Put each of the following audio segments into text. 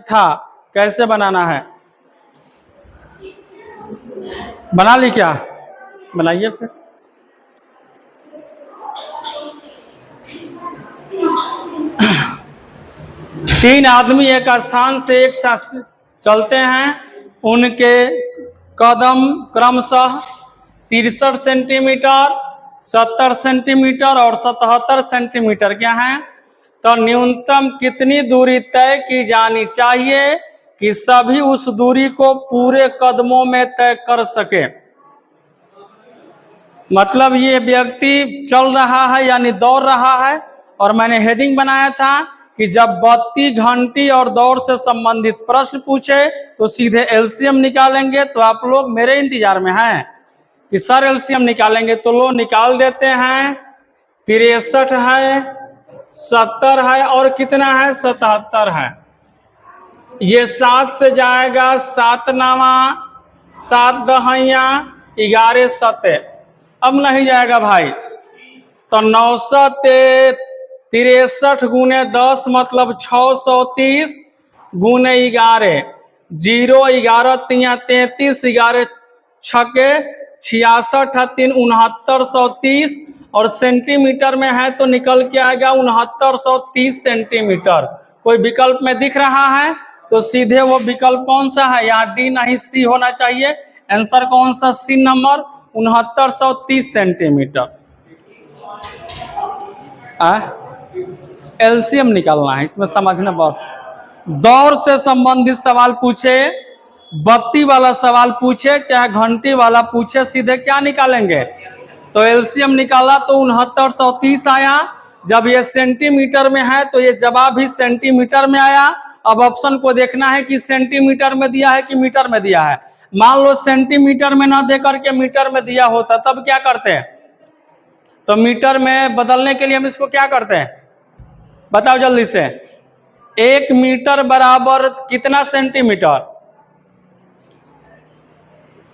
था कैसे बनाना है। बना ली क्या? बनाइए फिर। तीन आदमी एक स्थान से एक साथ चलते हैं। उनके कदम क्रमशः 63 सेंटीमीटर, 70 सेंटीमीटर और 77 सेंटीमीटर क्या है। तो न्यूनतम कितनी दूरी तय की जानी चाहिए कि सभी उस दूरी को पूरे कदमों में तय कर सके। मतलब ये व्यक्ति चल रहा है यानी दौड़ रहा है, और मैंने हेडिंग बनाया था कि जब बत्ती, घंटी और दौड़ से संबंधित प्रश्न पूछे तो सीधे एलसीएम निकालेंगे। तो आप लोग मेरे इंतजार में हैं कि सर एलसीएम निकालेंगे, तो लो निकाल देते हैं। 63 है, 70 है और कितना है 77 है। ये 7 से जाएगा 7 नामा 7 दहैया 11 सते, अब नहीं जाएगा भाई। तो 963 गुने 10 मतलब 630 गुने 11, 0 11 3 33, 11 छके 66 3 6930 और सेंटीमीटर में है तो निकल के आएगा 6930 सेंटीमीटर। कोई विकल्प में दिख रहा है तो सीधे वो विकल्प कौन सा है, यहाँ डी नहीं सी होना चाहिए। आंसर कौन सा, सी नंबर 6930 सेंटीमीटर। एलसीएम निकालना है इसमें, समझना बस। दौड़ से संबंधित सवाल पूछे, बत्ती वाला सवाल पूछे, चाहे घंटी वाला पूछे, सीधे क्या निकालेंगे। तो एलसीएम निकाला तो 6930 आया। जब ये सेंटीमीटर में है तो ये जवाब भी सेंटीमीटर में आया। अब ऑप्शन को देखना है कि सेंटीमीटर में दिया है कि मीटर में दिया है। मान लो सेंटीमीटर में ना देकर के मीटर में दिया होता तब क्या करते हैं। तो मीटर में बदलने के लिए हम इसको क्या करते हैं, बताओ जल्दी से। 1 मीटर बराबर कितना सेंटीमीटर।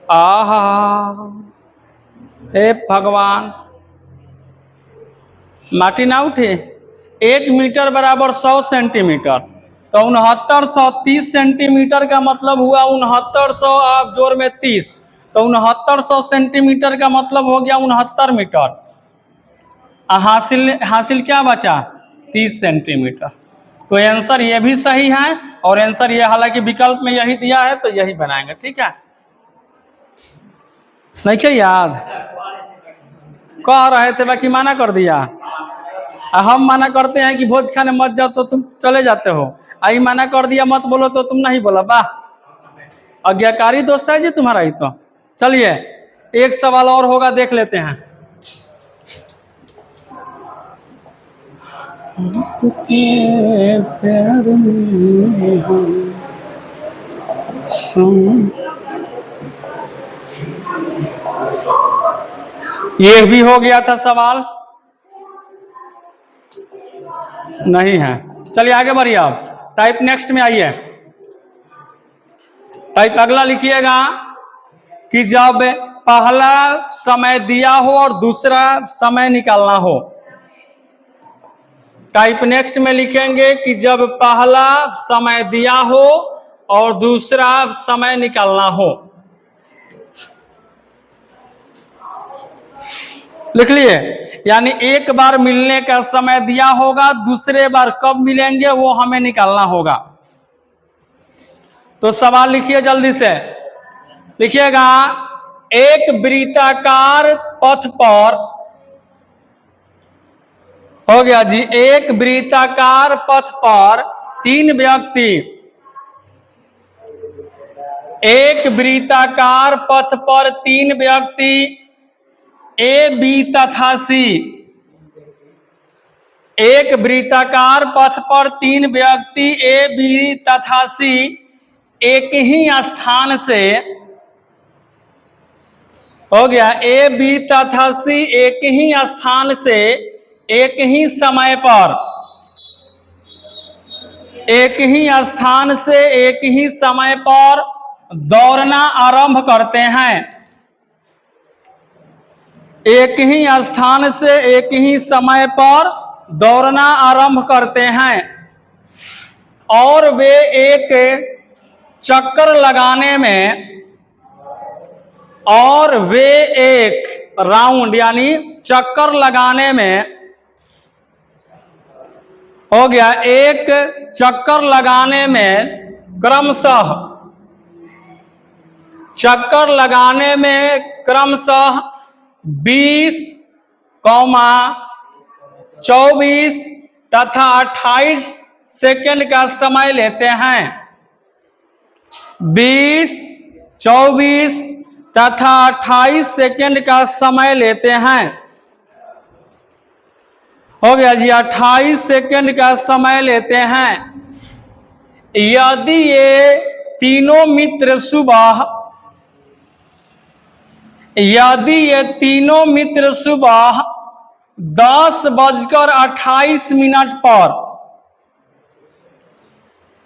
आहा हे भगवान, माटी ना उठे। 1 मीटर बराबर 100 सेंटीमीटर, तो 6930 सेंटीमीटर का मतलब हुआ 6900 आप जोड़ में 30, तो 6900 सेंटीमीटर का मतलब हो गया 69 मीटर। हासिल क्या बचा, 30 सेंटीमीटर। तो आंसर ये भी सही है और आंसर ये, हालांकि विकल्प में यही दिया है तो यही बनाएंगे, ठीक है। नहीं क्या याद कह रहे थे, बाकी मना कर दिया। हम मना करते हैं कि भोज खाने मत जाओ तो तुम चले जाते हो, आई मना कर दिया मत बोलो तो तुम नहीं बोला। वाह, आज्ञाकारी दोस्त है जी तुम्हारा ही। तो चलिए एक सवाल और होगा, देख लेते हैं। ये भी हो गया था सवाल, नहीं है। चलिए आगे बढ़िए, आप टाइप नेक्स्ट में आइए। टाइप अगला लिखिएगा कि जब पहला समय दिया हो और दूसरा समय निकालना हो। टाइप नेक्स्ट में लिखेंगे कि जब पहला समय दिया हो और दूसरा समय निकालना हो। लिख लिए, यानी एक बार मिलने का समय दिया होगा, दूसरे बार कब मिलेंगे वो हमें निकालना होगा। तो सवाल लिखिए जल्दी से, लिखिएगा एक वृत्ताकार पथ पर, हो गया जी, एक वृत्ताकार पथ पर 3 व्यक्ति, एक वृत्ताकार पथ पर 3 व्यक्ति ए बी तथा सी, एक वृत्ताकार पथ पर 3 व्यक्ति ए बी तथा सी एक ही स्थान से, हो गया, ए बी तथा सी एक ही स्थान से एक ही समय पर, एक ही स्थान से एक ही समय पर दौड़ना आरंभ करते हैं। एक ही स्थान से एक ही समय पर दौड़ना आरंभ करते हैं। और वे एक चक्कर लगाने में, और वे एक राउंड यानी चक्कर लगाने में, हो गया, एक चक्कर लगाने में क्रमशः, चक्कर लगाने में क्रमशः 20, 24 तथा 28 सेकंड का समय लेते हैं। 20, 24 तथा 28 सेकंड का समय लेते हैं। हो गया जी, 28 सेकंड का समय लेते हैं। यदि ये तीनों मित्र सुबह, यदि ये तीनों मित्र सुबह 10:28 पर,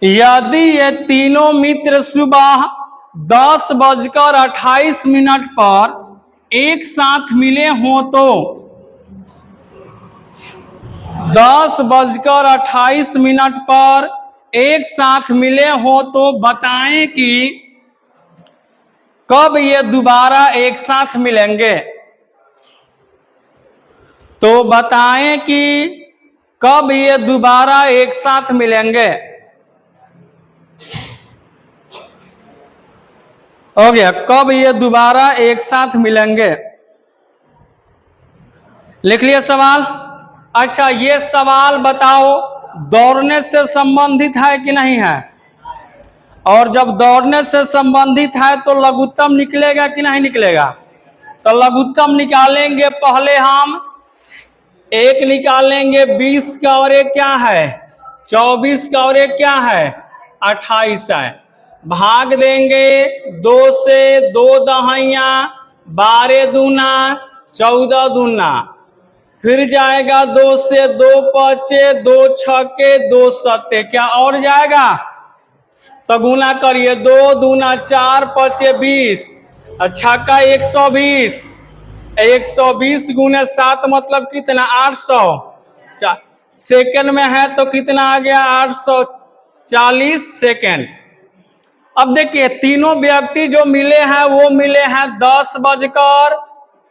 यदि ये तीनों मित्र सुबह 10:28 पर एक साथ मिले हों तो 10:28 पर एक साथ मिले हो तो बताएं कि कब ये दोबारा एक साथ मिलेंगे। तो बताएं कि कब ये दोबारा एक साथ मिलेंगे। हो गया, कब ये दोबारा एक साथ मिलेंगे। लिख लिया सवाल। अच्छा, ये सवाल बताओ दौड़ने से संबंधित है कि नहीं है, और जब दौड़ने से संबंधित है तो लघुत्तम निकलेगा कि नहीं निकलेगा। तो लघुत्तम निकालेंगे, पहले हम एक निकालेंगे 20 का, और एक क्या है 24 का, और एक क्या है 28 है। भाग देंगे 2 से, 2 दहाइया 12 दूना 14 दूना, फिर जाएगा 2 से, 2 पचे 2 छके 2 सत्ते, क्या और जाएगा तो गुना करिए, 2 दूना 4 पचे 20, अच्छा का 120, 120 गुने 7 मतलब कितना 800, सेकंड में है तो कितना आ गया 840 सेकंड। अब देखिए तीनों व्यक्ति जो मिले हैं वो मिले हैं 10 बजकर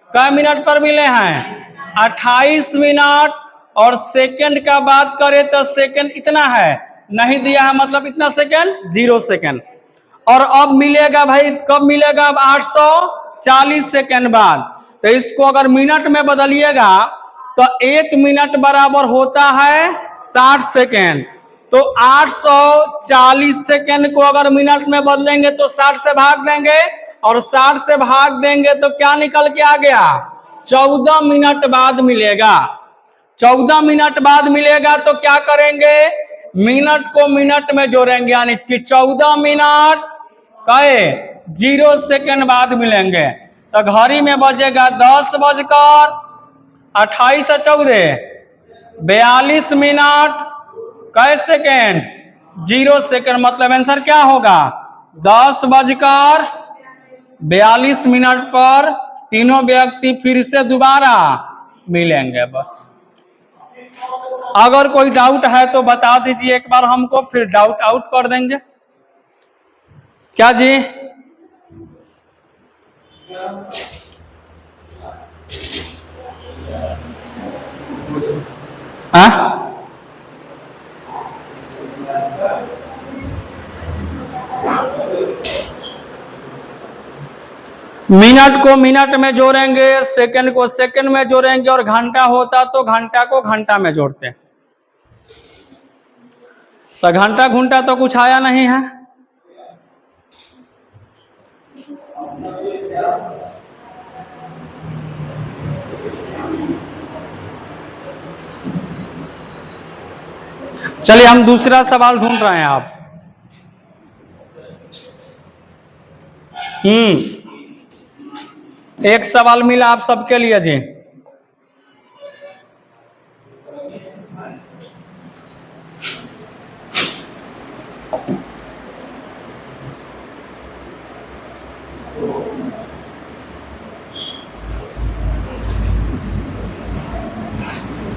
कै मिनट पर मिले हैं 28 मिनट, और सेकंड का बात करें तो सेकंड इतना है नहीं दिया है, मतलब इतना सेकंड 0 सेकंड। और अब मिलेगा भाई, कब मिलेगा अब 840 सेकंड बाद। तो इसको अगर मिनट में बदलिएगा तो 1 मिनट बराबर होता है 60 सेकंड। तो 840 सेकंड को अगर मिनट में बदलेंगे तो 60 से भाग देंगे, और 60 से भाग देंगे तो क्या निकल के आ गया 14 मिनट बाद मिलेगा। 14 मिनट बाद मिलेगा तो क्या करेंगे, मिनट को मिनट में जोड़ेंगे, यानी कि 14 मिनट कहे 0 सेकंड बाद मिलेंगे। तो घड़ी में बजेगा 10 बजकर 28 14 42 मिनट कै सेकेंड 0 सेकंड, मतलब आंसर क्या होगा 10 बजकर 42 मिनट पर तीनों व्यक्ति फिर से दोबारा मिलेंगे। बस अगर कोई डाउट है तो बता दीजिए एक बार हमको, फिर डाउट आउट कर देंगे। क्या जी? हाँ, मिनट को मिनट में जोड़ेंगे, सेकंड को सेकंड में जोड़ेंगे, और घंटा होता तो घंटा को घंटा में जोड़ते। तो घंटा घंटा तो कुछ आया नहीं है। चलिए हम दूसरा सवाल ढूंढ रहे हैं। आप एक सवाल मिला आप सबके लिए जी।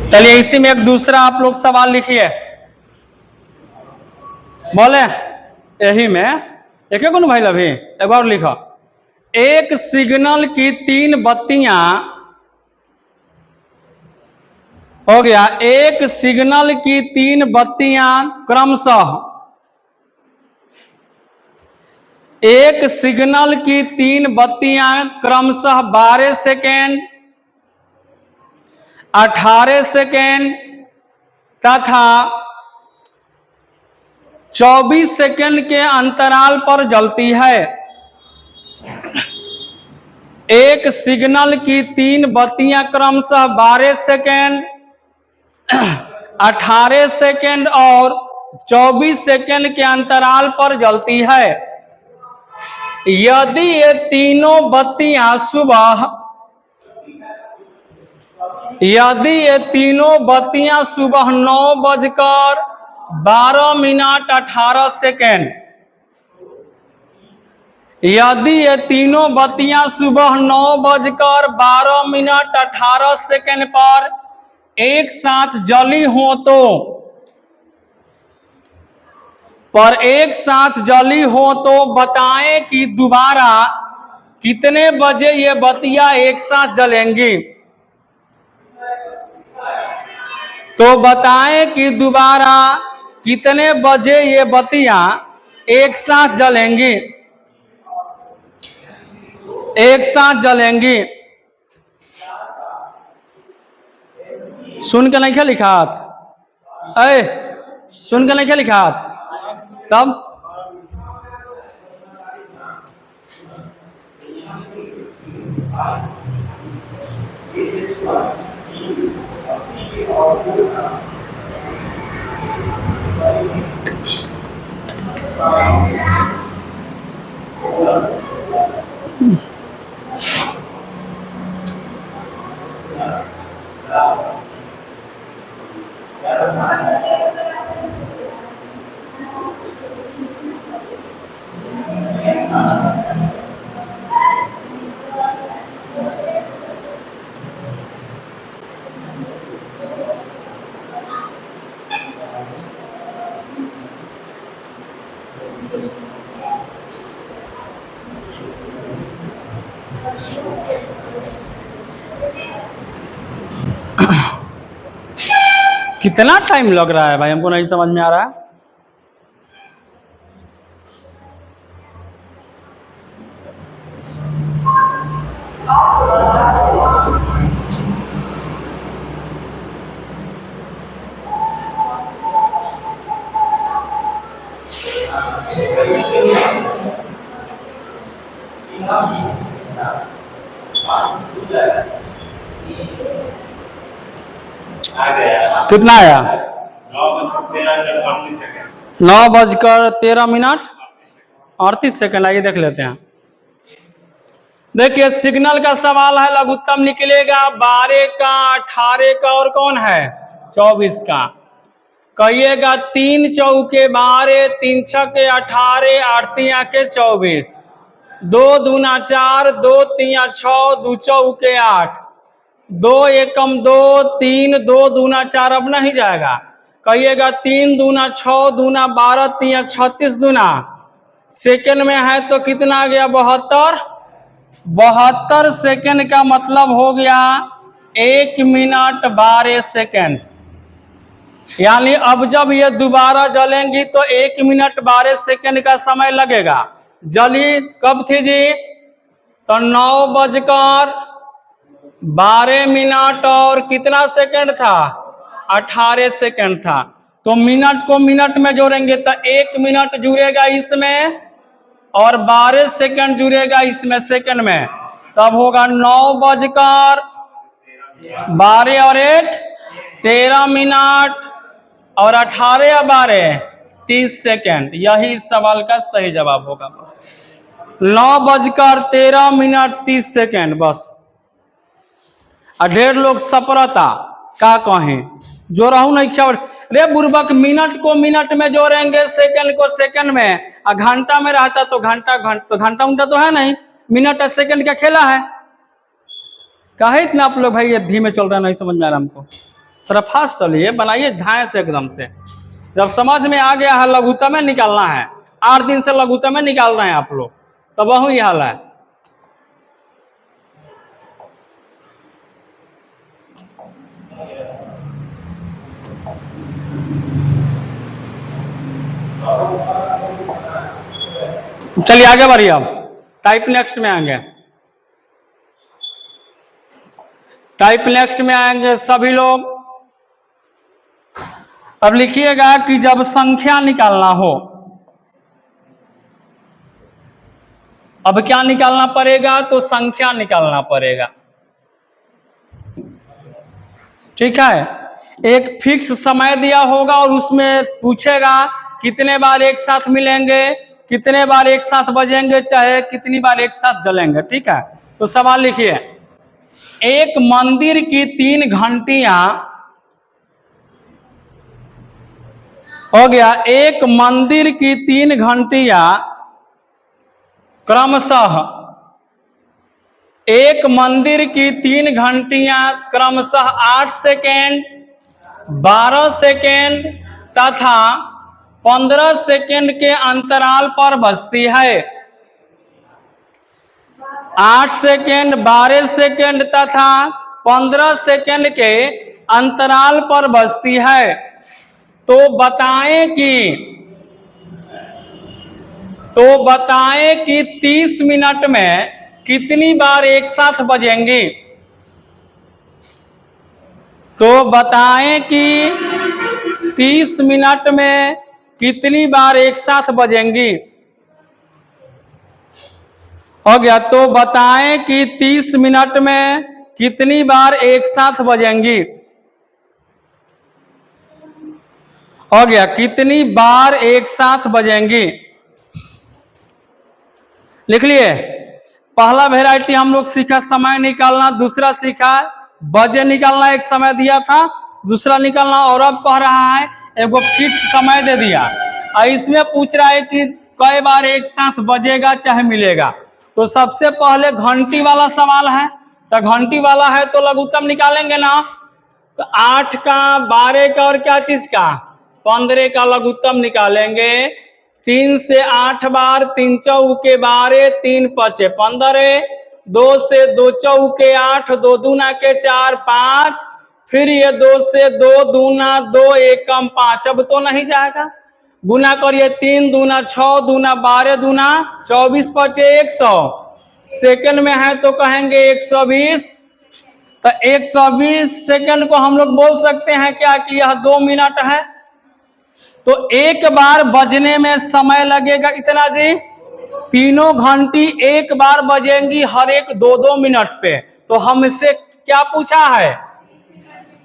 चलिए इसी में एक दूसरा आप लोग सवाल लिखिए। बोले यही में एक कौन भाई अभी एक बार लिखो। एक सिग्नल की 3 बत्तियां हो गया। एक सिग्नल की 3 बत्तियां क्रमशः, एक सिग्नल की 3 बत्तियां क्रमशः 12 सेकेंड, 18 सेकेंड तथा 24 सेकेंड के अंतराल पर जलती है। एक सिग्नल की 3 बत्तियां क्रमशः 12 सेकेंड, 18 सेकेंड और 24 सेकेंड के अंतराल पर जलती है। यदि ये तीनों बत्तियां सुबह, यदि ये तीनों बत्तियां सुबह 9:12:18, यदि ये तीनों बत्तियां सुबह 9:12:18 पर एक साथ जली हो तो बताएं कि दोबारा कितने बजे ये बत्तियां एक साथ जलेंगी। तो बताएं कि दोबारा कितने बजे ये बत्तियां एक साथ जलेंगी, एक साथ जलेंगी। सुन के नहीं क्या लिखा? सुन के नहीं क्या लिखा? तब कितना टाइम लग रहा है भाई, हमको नहीं समझ में आ रहा है। कितना आया? 9:13:38। आइए देख लेते हैं। देखिए सिग्नल का सवाल है, लघुत्तम निकलेगा 12 का, 18 का और कौन है 24 का। कहिएगा 3 चौके 12, 3 छक्के 18, 8 तिया के 24, 2 दूना 4, 2 तिया 6, 2 चौके 8, 2 एकम 2, 3, 2 दूना 4 अब नहीं जाएगा। कहिएगा 3 दूना 6, दूना 12, तिया 36 दूना सेकंड में है तो कितना आ गया 72। 72 सेकंड का मतलब हो गया 1 मिनट 12 सेकंड। यानी अब जब ये दोबारा जलेंगी तो 1 मिनट 12 सेकंड का समय लगेगा। जली कब थी जी? तो 9:12 और कितना सेकंड था? 18 सेकंड था। तो मिनट को मिनट में जोड़ेंगे तो 1 मिनट जुड़ेगा इसमें और 12 सेकंड जुड़ेगा इसमें सेकंड में, तब होगा 9:12 और 8 13 मिनट और 18 या 12 30 सेकंड। यही सवाल का सही जवाब होगा। बस 9:13 30 सेकंड बस। ढेर लोग सपरता का कहें जो रहू नहीं क्या रे बुर्बक, मिनट को मिनट में जोड़ेंगे सेकंड को सेकंड में, और घंटा में रहता तो घंटा उंटा तो है नहीं, मिनट और सेकंड का खेला है। कहे इतना आप लोग भाई ये धीमे चल रहा है, नहीं समझ में आ रहा हमको। थोड़ा फास्ट चलिए, बनाइए ध्यान से एकदम से। जब समझ में आ गया है लघुत्तम निकालना है, 8 दिन से लघुत्तम निकाल रहे हैं आप लोग, तो वही हाल है। चलिए आगे बढ़िए, अब टाइप नेक्स्ट में आएंगे। टाइप नेक्स्ट में आएंगे सभी लोग। अब लिखिएगा कि जब संख्या निकालना हो, अब क्या निकालना पड़ेगा, तो संख्या निकालना पड़ेगा। ठीक है, एक फिक्स समय दिया होगा और उसमें पूछेगा कितने बार एक साथ मिलेंगे, कितने बार एक साथ बजेंगे, चाहे कितनी बार एक साथ जलेंगे। ठीक है, तो सवाल लिखिए, एक मंदिर की 3 घंटियां, हो गया, एक मंदिर की 3 घंटियां क्रमशः, एक मंदिर की 3 घंटियां क्रमशः 8 सेकेंड, 12 सेकेंड तथा 15 सेकेंड के अंतराल पर बजती है। 8 सेकेंड, 12 सेकेंड तथा 15 सेकेंड के अंतराल पर बजती है। तो बताएं कि 30 मिनट में कितनी बार एक साथ बजेंगी। तो बताएं कि 30 मिनट में कितनी बार एक साथ बजेंगी। हो गया, तो बताएं कि 30 मिनट में कितनी बार एक साथ बजेंगी। हो गया, कितनी बार एक साथ बजेंगी, लिख लिए। पहला वेराइटी हम लोग सीखा समय निकालना, दूसरा सीखा बजे निकालना, एक समय दिया था, दूसरा निकालना, और अब कह रहा है एक फिक्स समय दे दिया और इसमें पूछ रहा है कि कई बार एक साथ बजेगा चाहे मिलेगा। तो सबसे पहले घंटी वाला सवाल है, तो घंटी वाला है तो लघुत्तम निकालेंगे ना। तो 8 का, 12 का और क्या चीज का, 15 का लघुत्तम निकालेंगे। 3 से 8 बार, 3 चौके 12, 3 पचे 15, 2 से 2 चौके 8, 2 दूना के 4, 5, फिर ये 2 से 2 दूना 2, एकम 5। अब तो नहीं जाएगा, गुना करिए, 3 दूना 6, दूना 12, दूना 24 पचे 100, सेकंड में है तो कहेंगे 120। तो 120 सेकंड को हम लोग बोल सकते हैं क्या कि यह 2 मिनट है। तो एक बार बजने में समय लगेगा इतना जी, तीनों घंटी एक बार बजेंगी हर एक 2-2 मिनट पे। तो हमसे क्या पूछा है,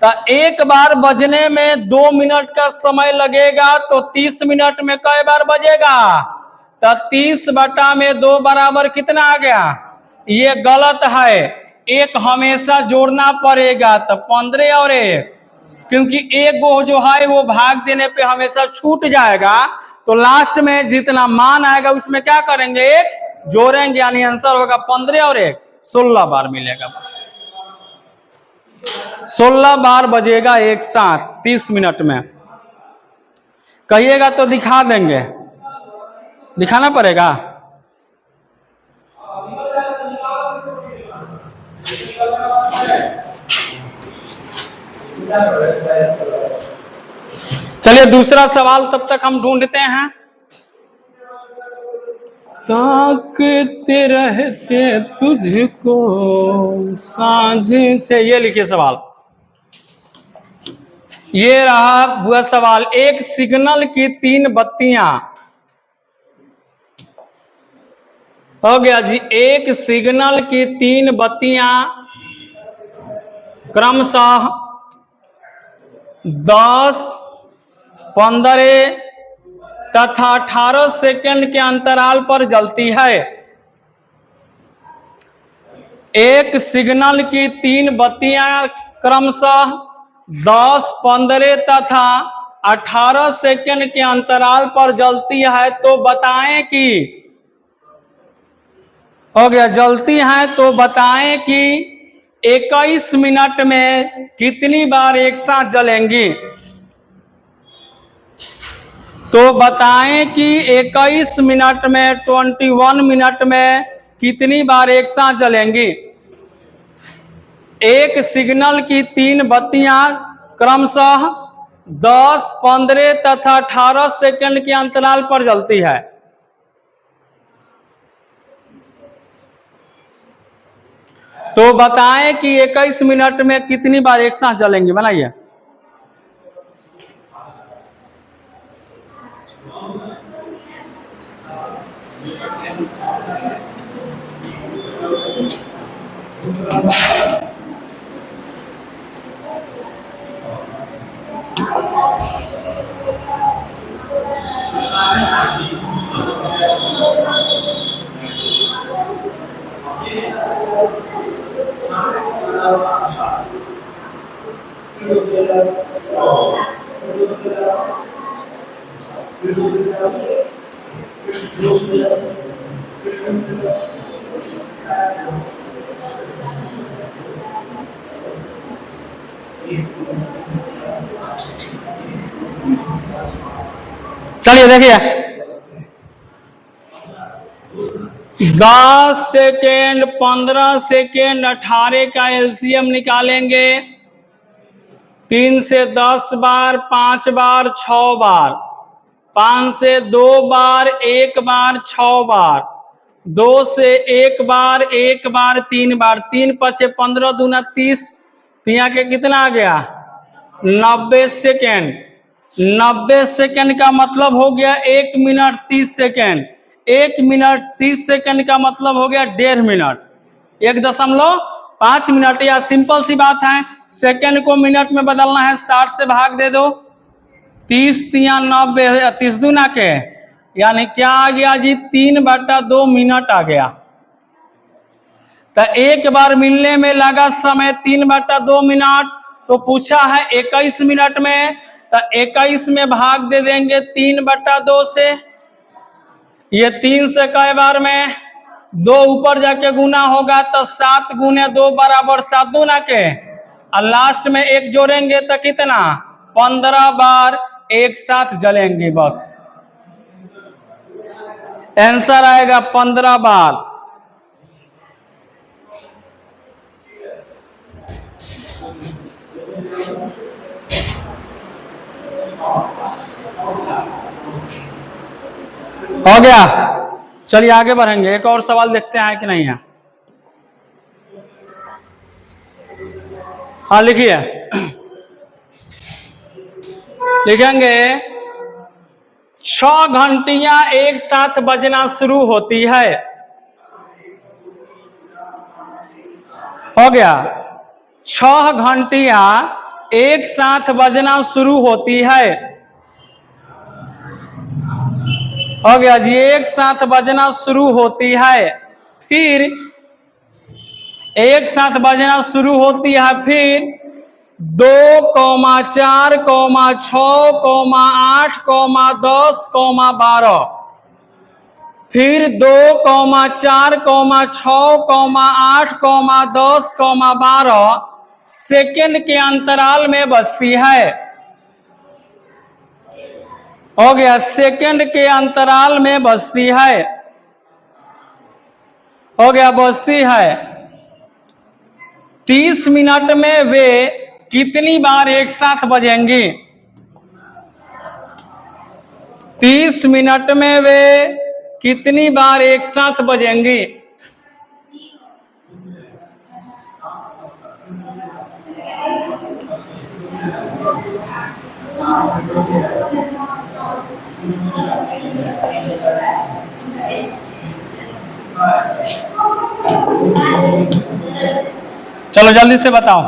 तो एक बार बजने में 2 मिनट का समय लगेगा, तो 30 मिनट में कई बार बजेगा, तो 30/2 बराबर कितना आ गया, ये गलत है, एक हमेशा जोड़ना पड़ेगा। तो 15 और 1, क्योंकि एक गो जो है वो भाग देने पे हमेशा छूट जाएगा, तो लास्ट में जितना मान आएगा उसमें क्या करेंगे, एक जोड़ेंगे, यानी आंसर होगा 15 और 1 16 बार मिलेगा। बस 16 बार बजेगा एक साथ 30 मिनट में। कहिएगा तो दिखा देंगे, दिखाना पड़ेगा। चलिए दूसरा सवाल तब तक हम ढूंढते हैं। ताकते रहते तुझको सांझ से, ये लिखिए सवाल, ये रहा वह सवाल। एक सिग्नल की 3 बत्तियां, हो गया जी, एक सिग्नल की 3 बत्तियां क्रमशः 10, 15 तथा 18 सेकंड के अंतराल पर जलती है। एक सिग्नल की 3 बत्तियां क्रमशः 10, 15 तथा 18 सेकंड के अंतराल पर जलती है। तो बताएं कि, हो गया, जलती हैं तो बताएं कि 21 मिनट में कितनी बार एक साथ जलेंगी। तो बताएं कि 21 मिनट में 21 मिनट में कितनी बार एक साथ जलेंगी। एक सिग्नल की 3 बत्तियां क्रमशः 10, 15 तथा 18 सेकंड के अंतराल पर जलती है। तो बताएं कि 21 मिनट में कितनी बार एक साथ जलेंगी, बनाइए। चलिए देखिए, 10 सेकेंड, 15 सेकेंड, 18 का एलसीएम निकालेंगे। 3 से 10 बार, 5 बार, 6 बार, 5 से 2 बार, 1 बार, 6 बार, 2 से 1 बार, 1 बार, 3 बार, 3 पचे 15 दूना 30, तो यहाँ के कितना आ गया 90 सेकेंड। 90 सेकेंड का मतलब हो गया 1 मिनट 30 सेकेंड। 1 मिनट 30 सेकेंड का मतलब हो गया 1.5 मिनट, 1.5 मिनट। या सिंपल सी बात है, सेकेंड को मिनट में बदलना है, 60 से भाग दे दो, 30 तिया 90, 30 दूना के, यानी क्या आ गया जी 3/2 मिनट आ गया। तो एक बार मिलने में लगा समय 3/2 मिनट। तो पूछा है 21 मिनट में, तो 21 में भाग दे देंगे 3/2 से। ये 3 से कई बार में 2 ऊपर जाके गुना होगा, तो 7 गुने 2 बराबर 7 दूना के, और लास्ट में 1 जोड़ेंगे तो कितना 15 बार एक साथ जलेंगे। बस आंसर आएगा 15 बार। हो गया। चलिए आगे बढ़ेंगे, एक और सवाल देखते हैं कि नहीं है। हाँ लिखिए, लिखेंगे 6 घंटियां एक साथ बजना शुरू होती है। हो गया, 6 घंटियां एक साथ बजना शुरू होती है। हो गया जी, एक साथ बजना शुरू होती है, फिर एक साथ बजना शुरू होती है, फिर 2, 4, 6, 8, 10, 12, फिर 2, 4, 6, 8, 10, 12 सेकेंड के अंतराल में बजती है। हो गया, सेकेंड के अंतराल में बजती है। हो गया, बजती है। 30 मिनट में वे कितनी बार एक साथ बजेंगी। 30 मिनट में वे कितनी बार एक साथ बजेंगी। चलो जल्दी से बताओ।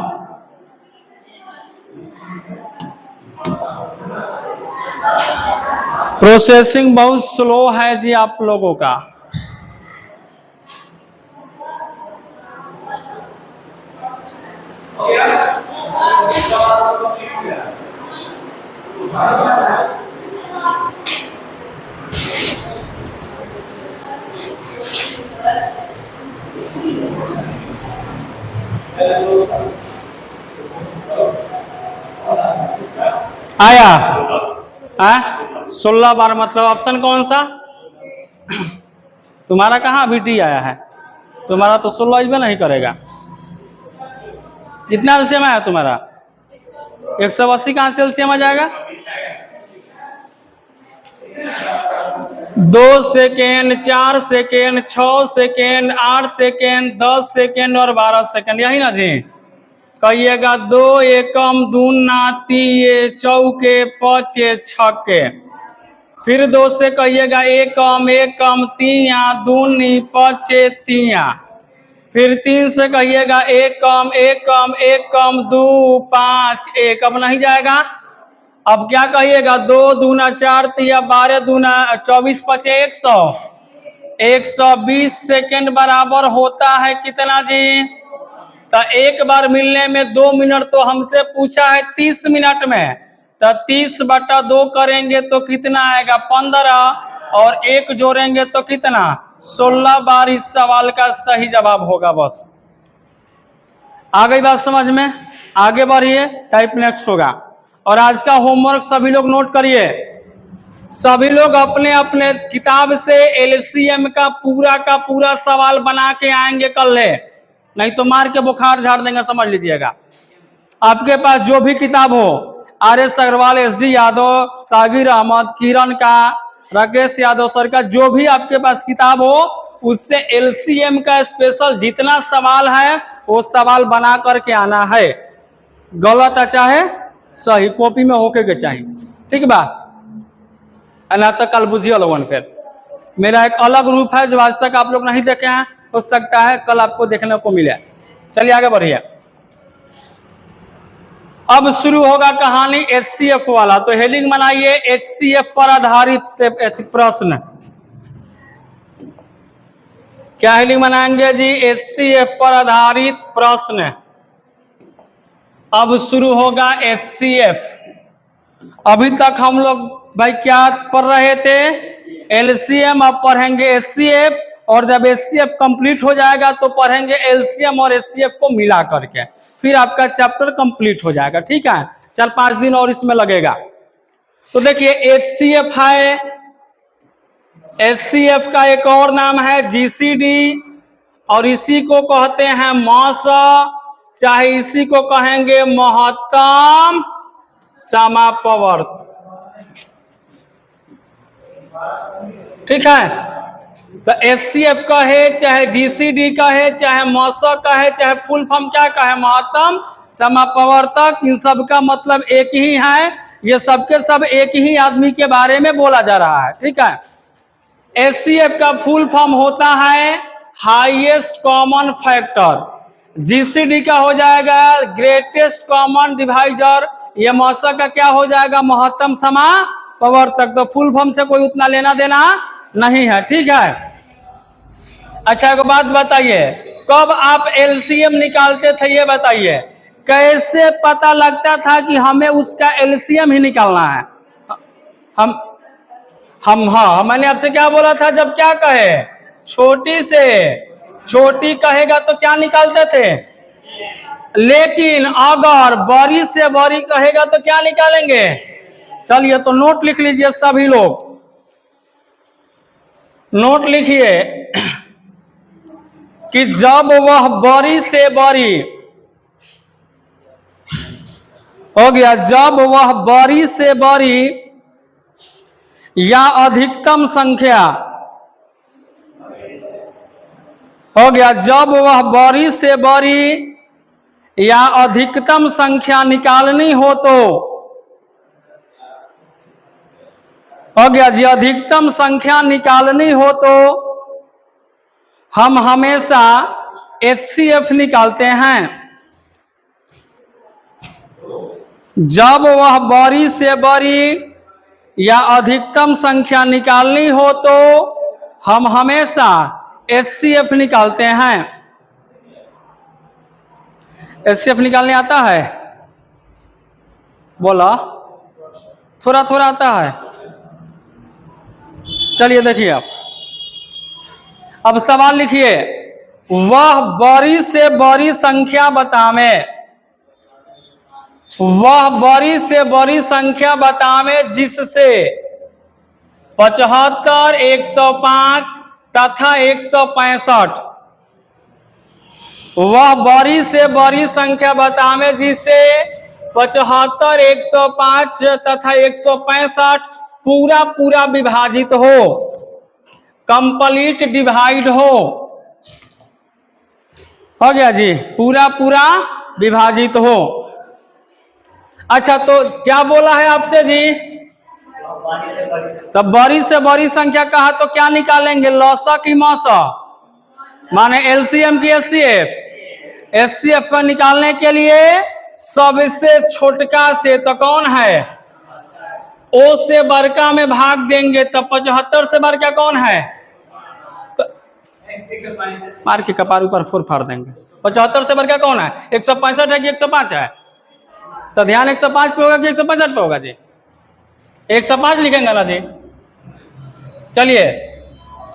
प्रोसेसिंग बहुत स्लो है जी आप लोगों का। आया 16 बार मतलब ऑप्शन कौन सा? तुम्हारा कहाँ अभी डी आया है? तुम्हारा तो 16 ही नहीं करेगा। कितना एलसीएम आया तुम्हारा? 180 कहाँ से एलसीएम आ जाएगा? 2 second, 4 second, 6 second, 8 second, 10 second और 12 सेकेंड, यही ना जी? कहिएगा 2 एकम दूना तीये चौके पचे छक्के। फिर 2 से कहिएगा एकम एकम तिया दूनी पचे तिया। फिर 3 से कहिएगा एकम एकम एकम 2 5 1। अब नहीं जाएगा। अब क्या कहिएगा? 2 दूना 4 तिया 12 दूना 24 पचे 100। 120 सेकेंड बराबर होता है कितना जी? तो एक बार मिलने में 2 मिनट, तो हमसे पूछा है 30 मिनट में, तो 30/2 करेंगे तो कितना आएगा? 15, और 1 जोड़ेंगे तो कितना? 16 बार इस सवाल का सही जवाब होगा। बस आ गई बात समझ में? आगे बढ़िए, टाइप नेक्स्ट होगा। और आज का होमवर्क सभी लोग नोट करिए। सभी लोग अपने अपने किताब से एलसीएम का पूरा सवाल बना के आएंगे कल ले, नहीं तो मार के बुखार झाड़ देंगे, समझ लीजिएगा। आपके पास जो भी किताब हो, आर.एस. अग्रवाल, एस.डी. यादव, सागिर अहमद, किरण का, राकेश यादव सर का, जो भी आपके पास किताब हो, उससे एलसीएम का स्पेशल जितना सवाल है वो सवाल बना करके आना है। गलत चाहे सही कॉपी में होके के चाहिए, ठीक बा? ना तो कल बुझिए लोगन। फिर मेरा एक अलग रूप है जो आज तक आप लोग नहीं देखे हैं, हो सकता है कल आपको देखने को मिले। चलिए आगे बढ़िए। अब शुरू होगा कहानी एचसीएफ वाला। तो हेडिंग बनाइए एचसीएफ पर आधारित प्रश्न। क्या हेडिंग बनाएंगे जी? एचसीएफ पर आधारित प्रश्न। अब शुरू होगा एचसीएफ। अभी तक हम लोग भाई क्या पढ़ रहे थे? एलसीएम। अब पढ़ेंगे एचसीएफ, और जब एचसीएफ कंप्लीट हो जाएगा तो पढ़ेंगे एलसीएम और एचसीएफ को मिला करके, फिर आपका चैप्टर कंप्लीट हो जाएगा, ठीक है? 4-5 दिन और इसमें लगेगा। तो देखिए एचसीएफ है, एचसीएफ का एक और नाम है जीसीडी, और इसी को कहते हैं मॉस, चाहे इसी को कहेंगे महत्तम समापवर्त, ठीक है? तो एचसीएफ कहे, चाहे जीसीडी कहे, चाहे मॉस कहे, चाहे फुल फॉर्म क्या कहे, महत्तम समापवर्तक, इन सब का मतलब एक ही है। ये सबके सब एक ही आदमी के बारे में बोला जा रहा है, ठीक है? एचसीएफ का फुल फॉर्म होता है हाईएस्ट कॉमन फैक्टर, जीसीडी का हो जाएगा ग्रेटेस्ट कॉमन डिवाइजर, ये मॉस का क्या हो जाएगा? महत्तम समापवर्तक। तो फुल फॉर्म से कोई उतना लेना देना नहीं है, ठीक है? अच्छा एक बात बताइए, कब आप एलसीएम निकालते थे ये बताइए? कैसे पता लगता था कि हमें उसका एलसीएम ही निकालना है? हाँ, मैंने आपसे क्या बोला था? जब क्या कहे छोटी से छोटी कहेगा तो क्या निकालते थे, लेकिन अगर बड़ी से बड़ी कहेगा तो क्या निकालेंगे? चलिए तो नोट लिख लीजिए सभी लोग, नोट लिखिए कि जब वह बड़ी से बड़ी हो गया, जब वह बड़ी से बड़ी या अधिकतम संख्या हो गया, जब वह बड़ी से बड़ी या अधिकतम संख्या निकालनी हो तो हो गया जी, अधिकतम संख्या निकालनी हो तो हम हमेशा एचसीएफ निकालते हैं। जब वह बड़ी से बड़ी या अधिकतम संख्या निकालनी हो तो हम हमेशा एचसीएफ निकालते हैं। एचसीएफ निकालने आता है? बोला थोड़ा थोड़ा आता है। चलिए देखिए अब सवाल लिखिए, वह बड़ी से बड़ी संख्या बतावे, वह बड़ी से बड़ी संख्या बतावे जिससे 75, 105 तथा 165 वह बड़ी से बड़ी संख्या बतावे जिसे 75, 105 तथा 165 पूरा पूरा विभाजित हो, कंप्लीट डिवाइड हो गया जी, पूरा पूरा विभाजित हो। अच्छा तो क्या बोला है आपसे जी? तो बड़ी से बड़ी संख्या कहा तो क्या निकालेंगे, लौसा की मौसा, माने एलसीएम की एचसीएफ। एचसीएफ पर निकालने के लिए सबसे छोटका से तो कौन है, ओ से बड़का में भाग देंगे, तो 75 से बड़का कौन है, तो मार के कपार ऊपर फोर फाड़ देंगे। 75 से बड़का कौन है, 165 है कि 105 है, तो ध्यान 105 पे होगा कि 165 पे होगा जी, 105 लिखेंगे ना जी। चलिए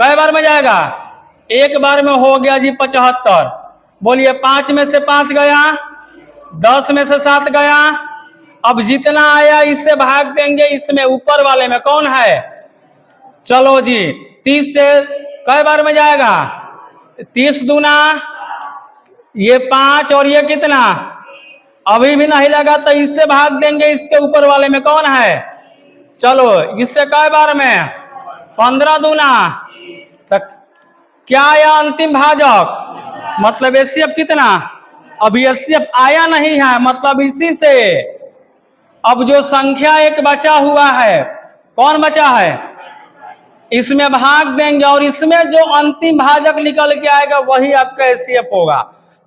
कई बार में जाएगा, एक बार में हो गया जी 75। बोलिए 5 में से 5 गया, 10 में से 7 गया, अब जितना आया इससे भाग देंगे, इसमें ऊपर वाले में कौन है, चलो जी 30 से कई बार में जाएगा, 30 दूना ये 5 और ये कितना, अभी भी नहीं लगा तो इससे भाग देंगे, इसके ऊपर वाले में कौन है, चलो इससे कई बार में 15 दूना, तक क्या आया अंतिम भाजक, मतलब एचसीएफ कितना, अभी एचसीएफ आया नहीं है, मतलब इसी से अब जो संख्या एक बचा हुआ है, कौन बचा है, इसमें भाग देंगे और इसमें जो अंतिम भाजक निकल के आएगा वही आपका एचसीएफ होगा।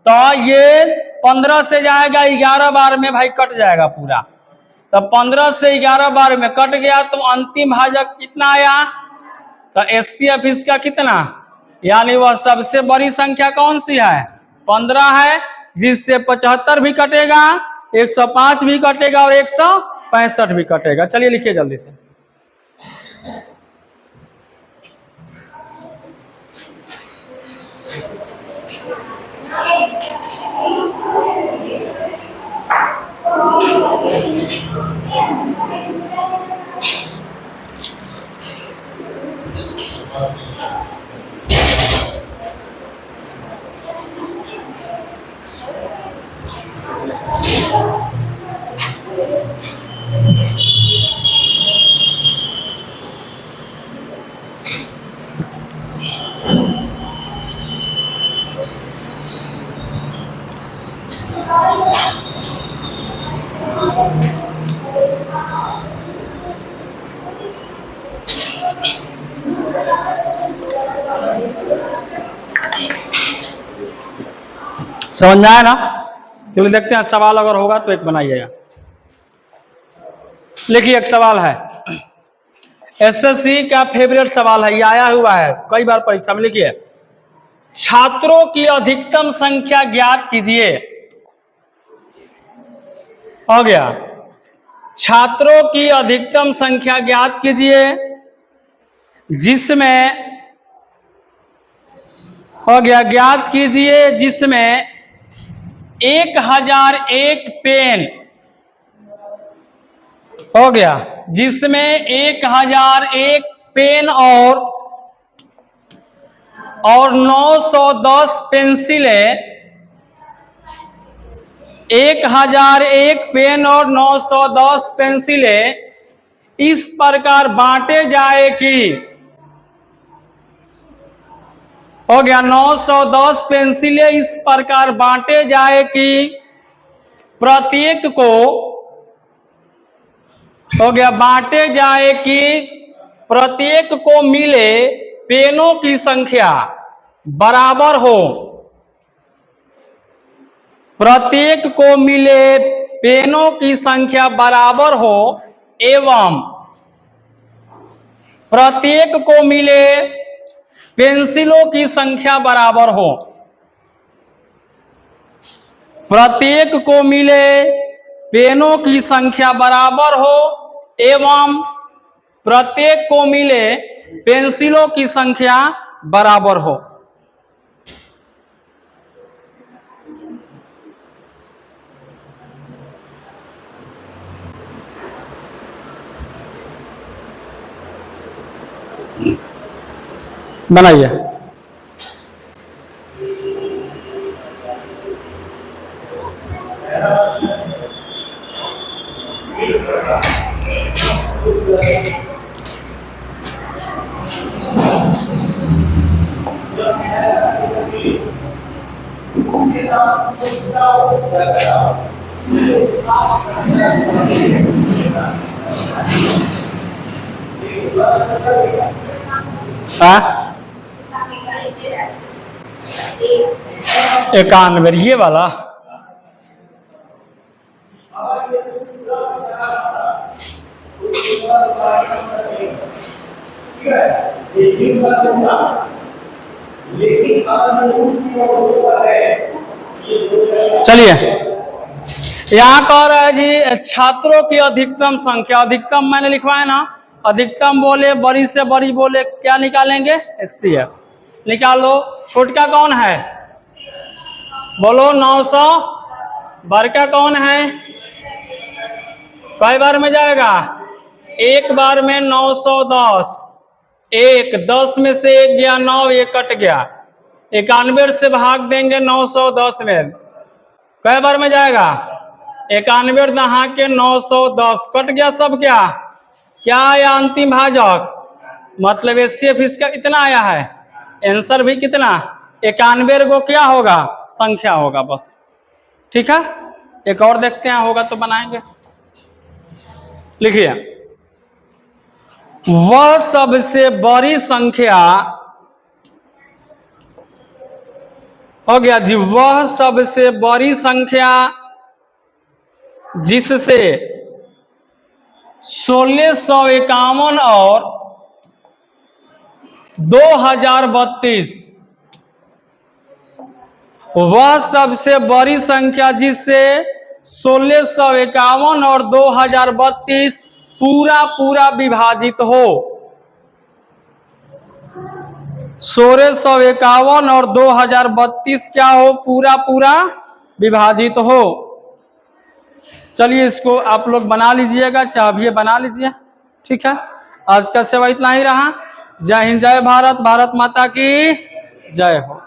तो ये 15 से जाएगा 11 बार में भाई कट जाएगा पूरा, तो 15 से 11 बार में कट गया, तो अंतिम भाजक कितना आया, तो एचसीएफ इसका कितना, यानी वह सबसे बड़ी संख्या कौन सी है, 15 है, जिससे 75 भी कटेगा, 105 भी कटेगा और 165 भी कटेगा। चलिए लिखिए जल्दी से। समझ में आया ना? चलिए देखते हैं, सवाल अगर होगा तो एक बनाइएगा। लिखिए एक सवाल है, एसएससी का फेवरेट सवाल है, ये आया हुआ है कई बार परीक्षा में। लिखिए, छात्रों की अधिकतम संख्या ज्ञात कीजिए। हो गया, छात्रों की अधिकतम संख्या ज्ञात कीजिए जिसमें, हो गया, ज्ञात कीजिए जिसमें 1001 पेन, हो गया, जिसमें 1001 पेन और 910 पेंसिलें, 1001 पेन और 910 पेंसिलें इस प्रकार बांटे जाए कि, हो गया, 910 पेंसिलें इस प्रकार बांटे जाए कि प्रत्येक को, हो गया, बांटे जाए कि प्रत्येक को मिले पेनों की संख्या बराबर हो, प्रत्येक को मिले पेनों की संख्या बराबर हो एवं प्रत्येक को मिले पेंसिलों की संख्या बराबर हो, प्रत्येक को मिले पेनों की संख्या बराबर हो एवं प्रत्येक को मिले पेंसिलों की संख्या बराबर हो। बनाइए। हाँ 91 ये वाला चलिए, यहाँ कह रहा है जी छात्रों की अधिकतम संख्या। अधिकतम मैंने लिखवाया ना, अधिकतम बोले बड़ी से बड़ी बोले क्या निकालेंगे? HCF निकालो। छोटका कौन है? बोलो 900। बड़का कौन है? कई बार में जाएगा? एक बार में 910। 10 में से 1 गया 9, 1 कट गया। 91 से भाग देंगे 910 में, कई बार में जाएगा? 91 दहा के 910 कट गया सब। क्या क्या आया अंतिम भाजक? मतलब HCF इसका कितना आया है? आंसर भी कितना? 91 को क्या होगा? संख्या होगा बस। ठीक है, एक और देखते हैं, होगा तो बनाएंगे। लिखिए, वह सबसे बड़ी संख्या हो गया जी। वह सबसे बड़ी संख्या जिससे 1651 और 2032, वह सबसे बड़ी संख्या जिससे 1651 और 2032 पूरा पूरा विभाजित हो। 1651 और 2032 क्या हो? पूरा पूरा विभाजित हो। चलिए इसको आप लोग बना लीजिएगा, चाहे बना लीजिए। ठीक है, आज का सेवा इतना ही रहा। जय हिंद, जय भारत, भारत माता की जय हो।